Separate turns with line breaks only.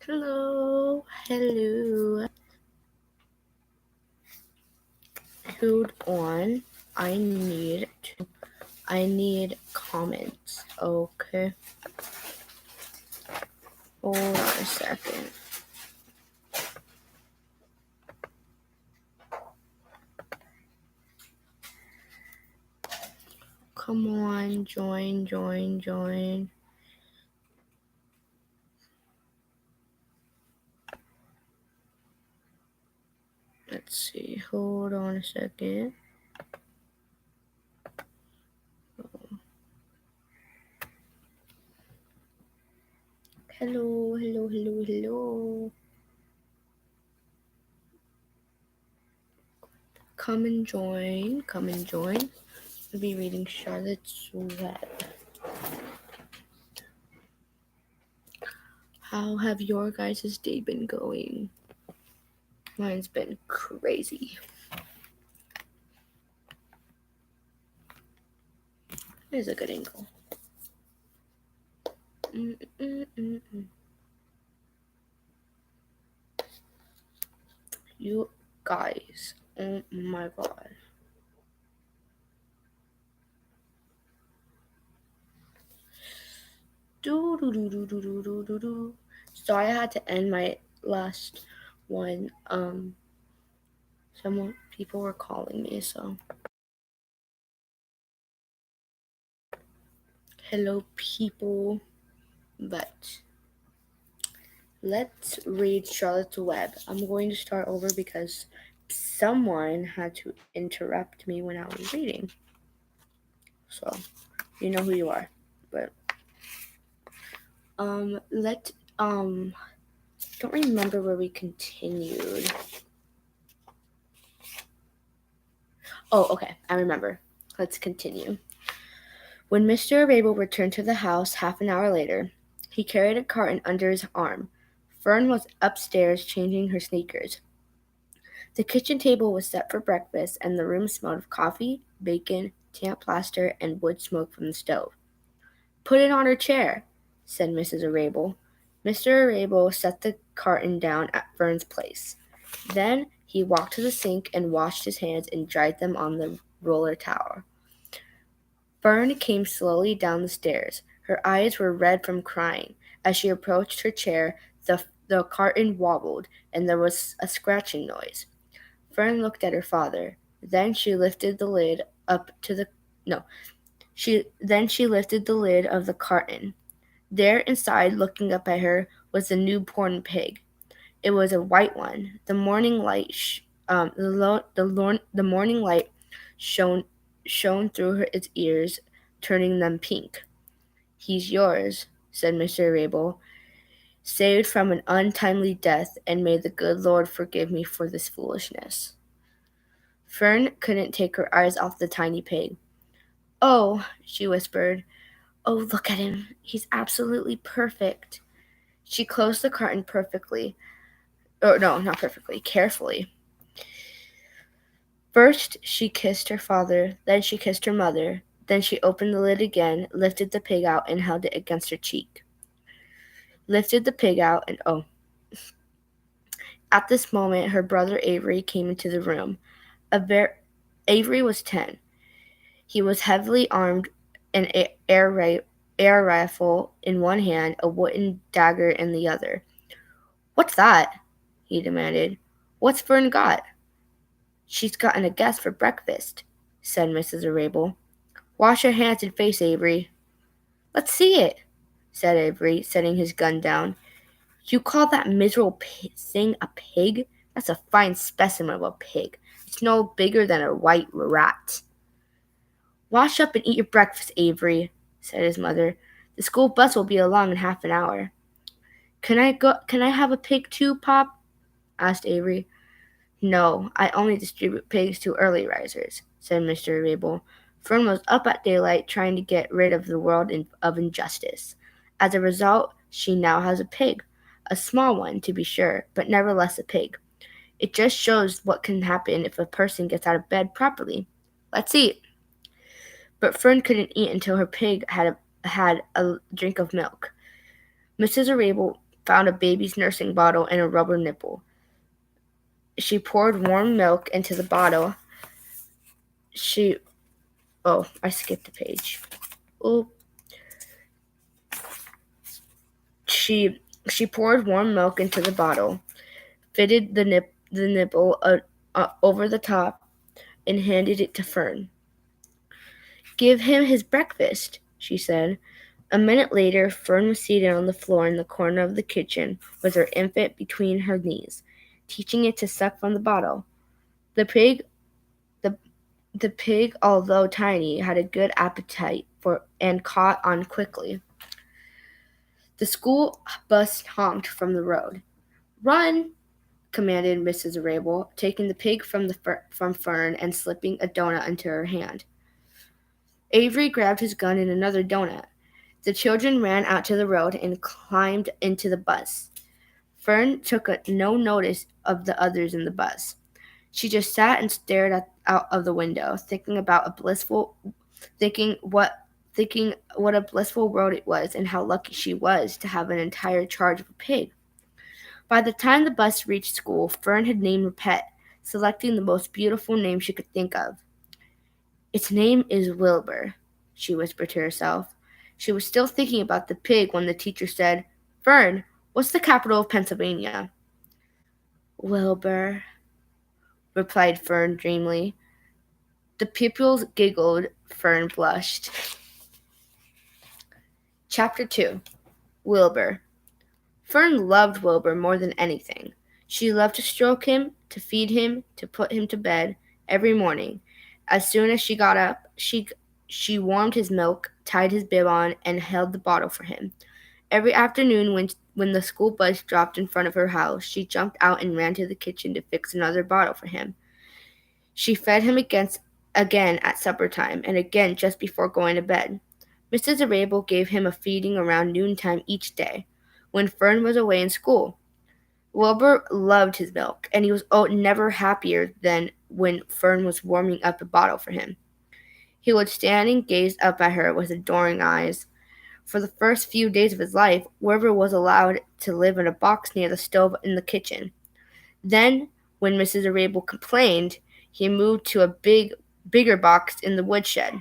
Hello, hello. Hold on. I need comments. Okay. Hold on a second. Come on, join. Let's see. Hold on a second. Hello. Come and join. I'll be reading Charlotte's Web. How have your guys' day been going? Mine's been crazy. There's a good angle. You guys, oh my god. So I had to end my last one. People were calling me, so hello people. But let's read Charlotte's Web. I'm going to start over because someone had to interrupt me when I was reading. So you know who you are. But don't remember where we continued. Oh, okay, I remember. Let's continue. When Mr. Rabel returned to the house half an hour later, he carried a carton under his arm. Fern was upstairs changing her sneakers. The kitchen table was set for breakfast, and the room smelled of coffee, bacon, damp plaster, and wood smoke from the stove. "Put it on her chair," said Mrs. Arable. Mr. Arable set the carton down at Fern's place. Then he walked to the sink and washed his hands and dried them on the roller towel. Fern came slowly down the stairs. Her eyes were red from crying. As she approached her chair, the carton wobbled, and there was a scratching noise. Fern looked at her father. Then she lifted the lid of the carton. There inside, looking up at her, was the newborn pig. It was a white one. The morning light shone through its ears, turning them pink. "He's yours," said Mr. Rabel, "saved from an untimely death, and may the good Lord forgive me for this foolishness." Fern couldn't take her eyes off the tiny pig. "Oh," she whispered. "Oh, look at him. He's absolutely perfect." She closed the carton carefully. First she kissed her father, then she kissed her mother, then she opened the lid again, lifted the pig out, and held it against her cheek. At this moment her brother Avery came into the room. Avery was 10. He was heavily armed, an air rifle in one hand, a wooden dagger in the other. "What's that?" he demanded. "What's Fern got?" "She's gotten a guest for breakfast," said Mrs. Arable. "Wash your hands and face, Avery." "Let's see it," said Avery, setting his gun down. "You call that miserable thing a pig? That's a fine specimen of a pig. It's no bigger than a white rat." "Wash up and eat your breakfast, Avery," said his mother. "The school bus will be along in half an hour." Can I have a pig too, Pop?" asked Avery. "No, I only distribute pigs to early risers," said Mr. Rabel. "Fern was up at daylight trying to get rid of the world of injustice. As a result, she now has a pig. A small one, to be sure, but nevertheless a pig. It just shows what can happen if a person gets out of bed properly. Let's eat." But Fern couldn't eat until her pig had a drink of milk. Mrs. Arable found a baby's nursing bottle and a rubber nipple. She poured warm milk into the bottle. I skipped a page. Oh, she poured warm milk into the bottle, fitted the nipple over the top, and handed it to Fern. "Give him his breakfast," she said. A minute later, Fern was seated on the floor in the corner of the kitchen with her infant between her knees, teaching it to suck from the bottle. The pig, the pig, although tiny, had a good appetite and caught on quickly. The school bus honked from the road. "Run!" commanded Mrs. Arable, taking the pig from Fern and slipping a donut into her hand. Avery grabbed his gun and another donut. The children ran out to the road and climbed into the bus. Fern took no notice of the others in the bus. She just sat and stared out of the window, thinking what a blissful world it was and how lucky she was to have an entire charge of a pig. By the time the bus reached school, Fern had named her pet, selecting the most beautiful name she could think of. "Its name is Wilbur," she whispered to herself. She was still thinking about the pig when the teacher said, "Fern, what's the capital of Pennsylvania?" "Wilbur," replied Fern dreamily. The pupils giggled. Fern blushed. Chapter 2. Wilbur. Fern loved Wilbur more than anything. She loved to stroke him, to feed him, to put him to bed every morning. As soon as she got up, she warmed his milk, tied his bib on, and held the bottle for him. Every afternoon when the school bus dropped in front of her house, she jumped out and ran to the kitchen to fix another bottle for him. She fed him again at supper time, and again just before going to bed. Mrs. Arable gave him a feeding around noontime each day, when Fern was away in school. Wilbur loved his milk, and he was never happier than when Fern was warming up a bottle for him. He would stand and gaze up at her with adoring eyes. For the first few days of his life, Wilbur was allowed to live in a box near the stove in the kitchen. Then, when Mrs. Arable complained, he moved to a bigger box in the woodshed.